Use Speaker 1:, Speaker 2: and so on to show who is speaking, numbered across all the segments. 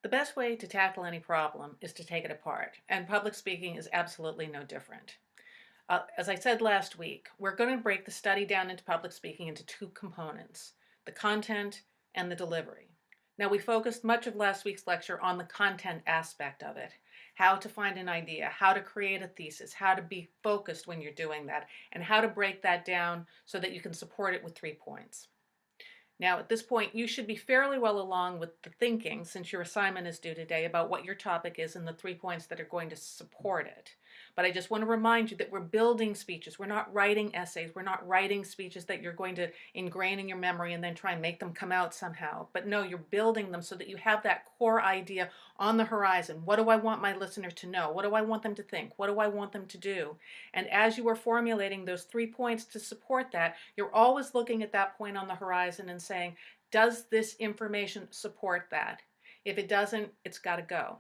Speaker 1: The best way to tackle any problem is to take it apart, and public speaking is absolutely no different. As I said last week, we're going to break the study down into public speaking into two components, the content and the delivery. Now, we focused much of last week's lecture on the content aspect of it, how to find an idea, how to create a thesis, how to be focused when you're doing that, and how to break that down so that you can support it with 3 points. Now, at this point, you should be fairly well along with the thinking, since your assignment is due today, about what your topic is and the 3 points that are going to support it. But I just want to remind you that we're building speeches. We're not writing essays. We're not writing speeches that you're going to ingrain in your memory and then try and make them come out somehow. But no, you're building them so that you have that core idea on the horizon. What do I want my listener to know? What do I want them to think? What do I want them to do? And as you are formulating those 3 points to support that, you're always looking at that point on the horizon and saying, does this information support that? If it doesn't, it's got to go.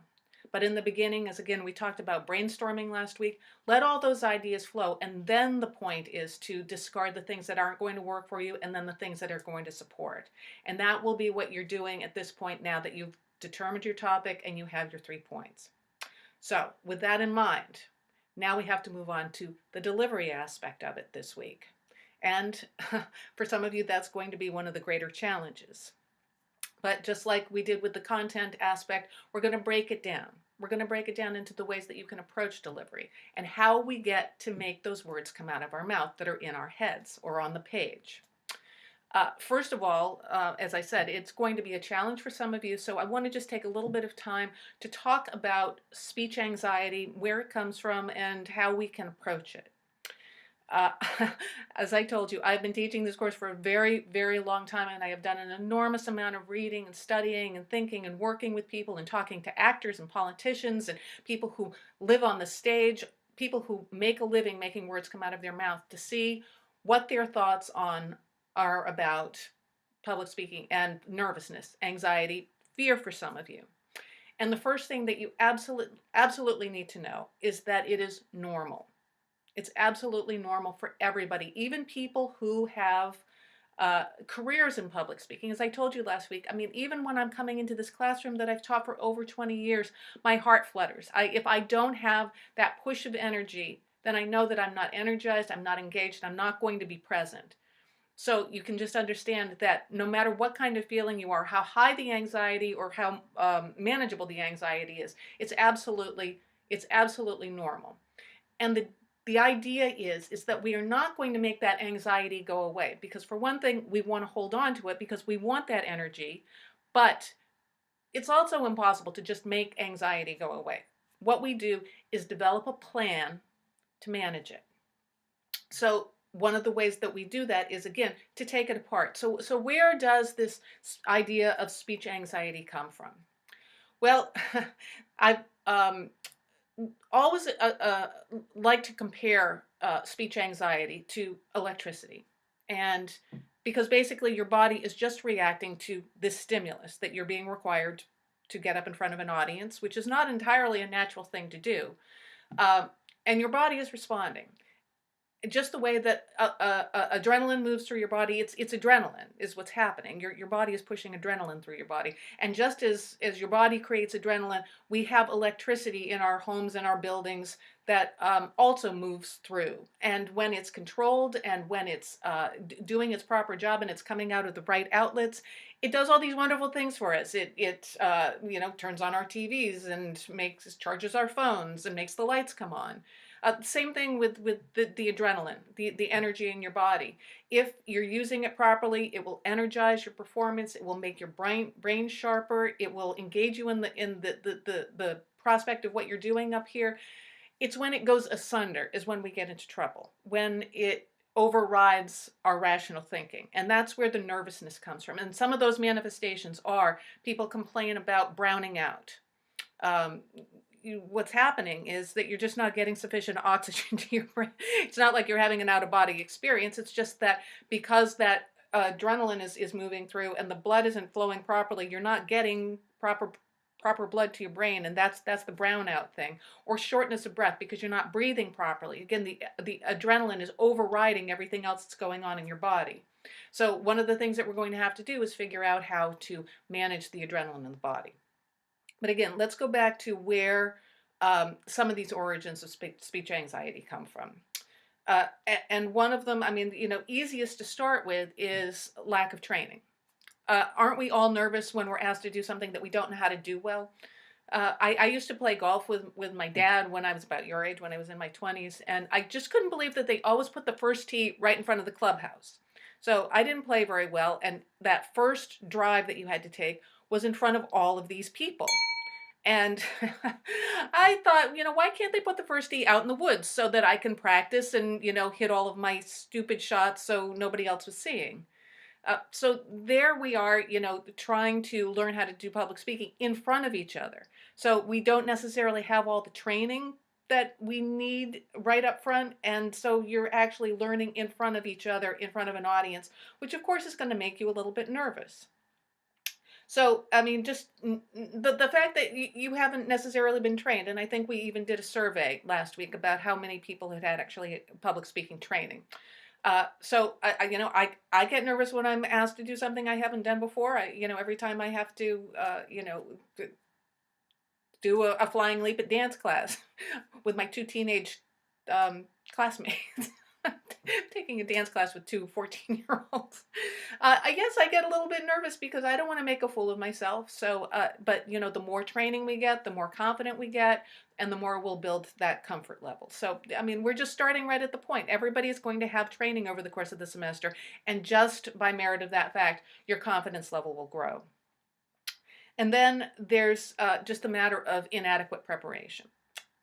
Speaker 1: But in the beginning, as again we talked about brainstorming last week, let all those ideas flow. And then the point is to discard the things that aren't going to work for you and then the things that are going to support. And that will be what you're doing at this point now that you've determined your topic and you have your 3 points. So with that in mind, now we have to move on to the delivery aspect of it this week. And for some of you, that's going to be one of the greater challenges. But just like we did with the content aspect, we're going to break it down. We're going to break it down into the ways that you can approach delivery and how we get to make those words come out of our mouth that are in our heads or on the page. First of all, as I said, it's going to be a challenge for some of you, so I want to just take a little bit of time to talk about speech anxiety, where it comes from, and how we can approach it. Uh, as I told you, I've been teaching this course for a very, very long time, and I have done an enormous amount of reading and studying and thinking and working with people and talking to actors and politicians and people who live on the stage, people who make a living making words come out of their mouth, to see what their thoughts on are about public speaking and nervousness, anxiety, fear for some of you. And the first thing that you absolutely need to know is that it is normal. It's absolutely normal for everybody, even people who have careers in public speaking. As I told you last week, I mean, even when I'm coming into this classroom that I've taught for over 20 years, my heart flutters. If I don't have that push of energy, then I know that I'm not energized, I'm not engaged, I'm not going to be present. So you can just understand that no matter what kind of feeling you are, how high the anxiety or how manageable the anxiety is, it's absolutely normal. And the idea is that we are not going to make that anxiety go away, because for one thing, we want to hold on to it because we want that energy, but it's also impossible to just make anxiety go away. What we do is develop a plan to manage it. So one of the ways that we do that is, again, to take it apart. So where does this idea of speech anxiety come from? Well, I've always like to compare speech anxiety to electricity. And because basically your body is just reacting to this stimulus that you're being required to get up in front of an audience, which is not entirely a natural thing to do. And your body is responding. Just the way that adrenaline moves through your body, it's adrenaline is what's happening. Your body is pushing adrenaline through your body, and just as your body creates adrenaline, we have electricity in our homes and our buildings that also moves through. And when it's controlled and when it's doing its proper job and it's coming out of the right outlets, it does all these wonderful things for us. It turns on our TVs and charges our phones and makes the lights come on. Same thing with the adrenaline, the energy in your body. If you're using it properly, it will energize your performance. It will make your brain sharper. It will engage you in the prospect of what you're doing up here. It's when it goes asunder is when we get into trouble, when it overrides our rational thinking. And that's where the nervousness comes from. And some of those manifestations are people complain about browning out. What's happening is that you're just not getting sufficient oxygen to your brain. It's not like you're having an out-of-body experience. It's just that because that adrenaline is moving through and the blood isn't flowing properly, you're not getting proper blood to your brain, and that's the brownout thing. Or shortness of breath because you're not breathing properly. Again, the adrenaline is overriding everything else that's going on in your body. So one of the things that we're going to have to do is figure out how to manage the adrenaline in the body. But again, let's go back to where some of these origins of speech anxiety come from. And one of them, I mean, easiest to start with is lack of training. Aren't we all nervous when we're asked to do something that we don't know how to do well? I used to play golf with my dad when I was about your age, when I was in my 20s, and I just couldn't believe that they always put the first tee right in front of the clubhouse. So I didn't play very well, and that first drive that you had to take was in front of all of these people. And I thought, why can't they put the first tee out in the woods so that I can practice and, hit all of my stupid shots so nobody else was seeing? So there we are, trying to learn how to do public speaking in front of each other. So we don't necessarily have all the training that we need right up front. And so you're actually learning in front of each other, in front of an audience, which of course is going to make you a little bit nervous. So, I mean, just the fact that you haven't necessarily been trained, and I think we even did a survey last week about how many people had actually public speaking training. So I get nervous when I'm asked to do something I haven't done before. Every time I have to, do a flying leap at dance class with my two teenage classmates. Taking a dance class with two 14-year-olds. I guess I get a little bit nervous because I don't want to make a fool of myself. So, but the more training we get, the more confident we get, and the more we'll build that comfort level. So, I mean, we're just starting right at the point. Everybody is going to have training over the course of the semester, and just by merit of that fact, your confidence level will grow. And then there's just a matter of inadequate preparation.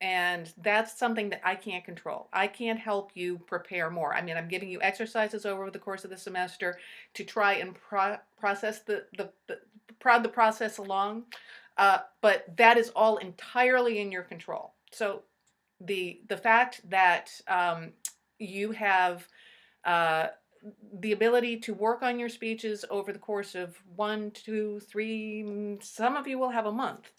Speaker 1: And that's something that I can't control. I can't help you prepare more. I mean, I'm giving you exercises over the course of the semester to try and process the process along, but that is all entirely in your control. So the fact that you have the ability to work on your speeches over the course of 1, 2, 3, some of you will have a month.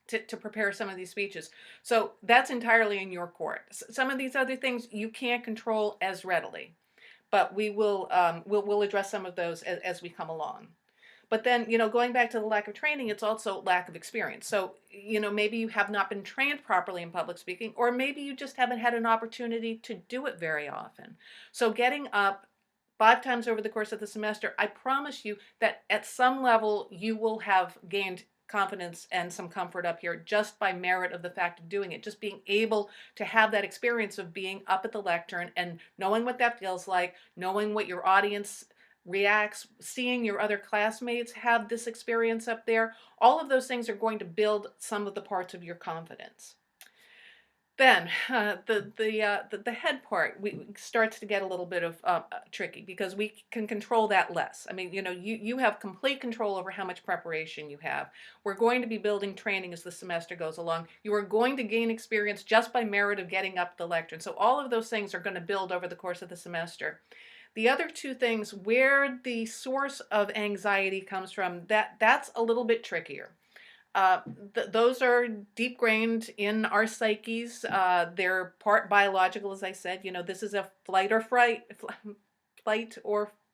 Speaker 1: To prepare some of these speeches. So that's entirely in your court. Some of these other things you can't control as readily, but we'll address some of those as we come along. But then, going back to the lack of training, it's also lack of experience. So, maybe you have not been trained properly in public speaking, or maybe you just haven't had an opportunity to do it very often. So getting up 5 times over the course of the semester, I promise you that at some level you will have gained confidence and some comfort up here just by merit of the fact of doing it, just being able to have that experience of being up at the lectern and knowing what that feels like, knowing what your audience reacts, seeing your other classmates have this experience up there. All of those things are going to build some of the parts of your confidence. Then the head part starts to get a little bit of tricky because we can control that less. I mean, you have complete control over how much preparation you have. We're going to be building training as the semester goes along. You are going to gain experience just by merit of getting up the lectern. So all of those things are going to build over the course of the semester. The other two things, where the source of anxiety comes from, that's a little bit trickier. Those are deep grained in our psyches. They're part biological, as I said. This is a flight or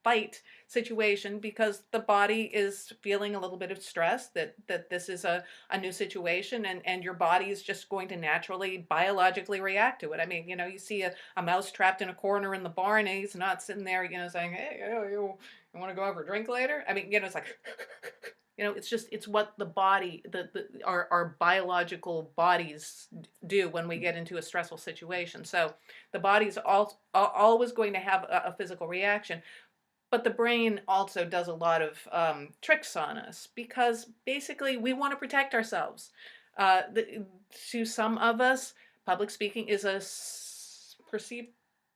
Speaker 1: fight situation because the body is feeling a little bit of stress that this is a new situation, and your body is just going to naturally biologically react to it. I mean, you see a mouse trapped in a corner in the barn, and he's not sitting there, saying, "Hey, you want to go have a drink later?" I mean, it's like it's what the body, our biological bodies do when we get into a stressful situation. So the body's always going to have a physical reaction, but the brain also does a lot of tricks on us because basically we want to protect ourselves. To some of us, public speaking is a perceived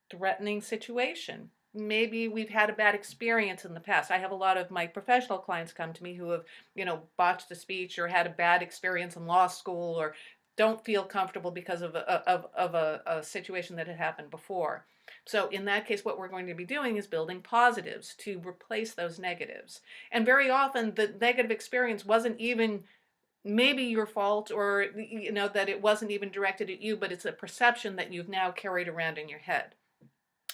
Speaker 1: threatening situation. Maybe we've had a bad experience in the past. I have a lot of my professional clients come to me who have, botched a speech or had a bad experience in law school or don't feel comfortable because of a situation that had happened before. So in that case, what we're going to be doing is building positives to replace those negatives. And very often the negative experience wasn't even maybe your fault, or, that it wasn't even directed at you, but it's a perception that you've now carried around in your head.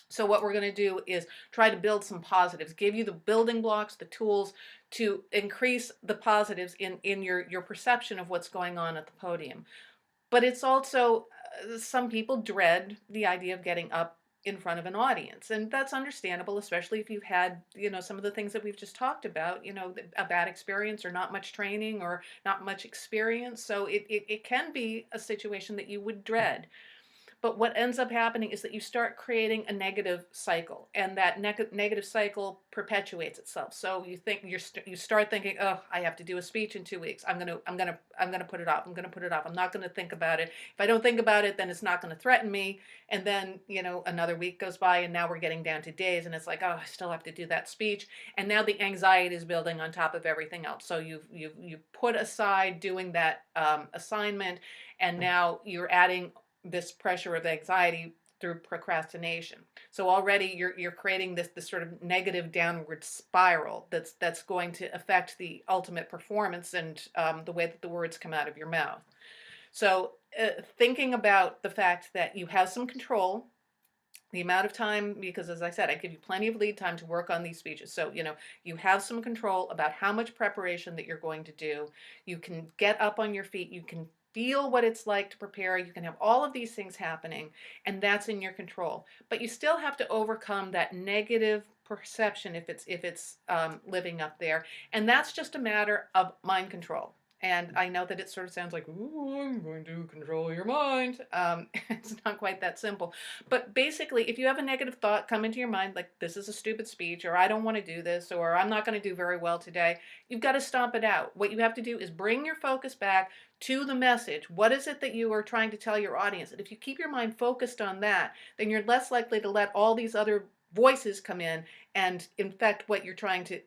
Speaker 1: So what we're going to do is try to build some positives, give you the building blocks, the tools to increase the positives in your perception of what's going on at the podium. But it's also, some people dread the idea of getting up in front of an audience, and that's understandable, especially if you've had, some of the things that we've just talked about, a bad experience or not much training or not much experience. So it can be a situation that you would dread. But what ends up happening is that you start creating a negative cycle, and that negative cycle perpetuates itself. So you start thinking, "Oh, I have to do a speech in 2 weeks. I'm gonna put it off. I'm gonna put it off. I'm not gonna think about it. If I don't think about it, then it's not gonna threaten me." And then, another week goes by, and now we're getting down to days, and it's like, "Oh, I still have to do that speech." And now the anxiety is building on top of everything else. So you've put aside doing that assignment, and now you're adding this pressure of anxiety through procrastination. So already you're creating this sort of negative downward spiral that's going to affect the ultimate performance and the way that the words come out of your mouth. So thinking about the fact that you have some control, the amount of time, because as I said, I give you plenty of lead time to work on these speeches. So, you have some control about how much preparation that you're going to do. You can get up on your feet. You can feel what it's like to prepare. You can have all of these things happening, and that's in your control. But you still have to overcome that negative perception if it's living up there, and that's just a matter of mind control. And I know that it sort of sounds like, "Ooh, I'm going to control your mind." It's not quite that simple. But basically, if you have a negative thought come into your mind, like, "This is a stupid speech," or "I don't want to do this," or "I'm not going to do very well today," you've got to stomp it out. What you have to do is bring your focus back to the message. What is it that you are trying to tell your audience? And if you keep your mind focused on that, then you're less likely to let all these other voices come in and infect what you're trying to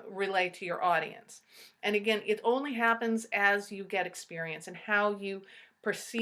Speaker 1: relay to your audience. And again, it only happens as you get experience and how you perceive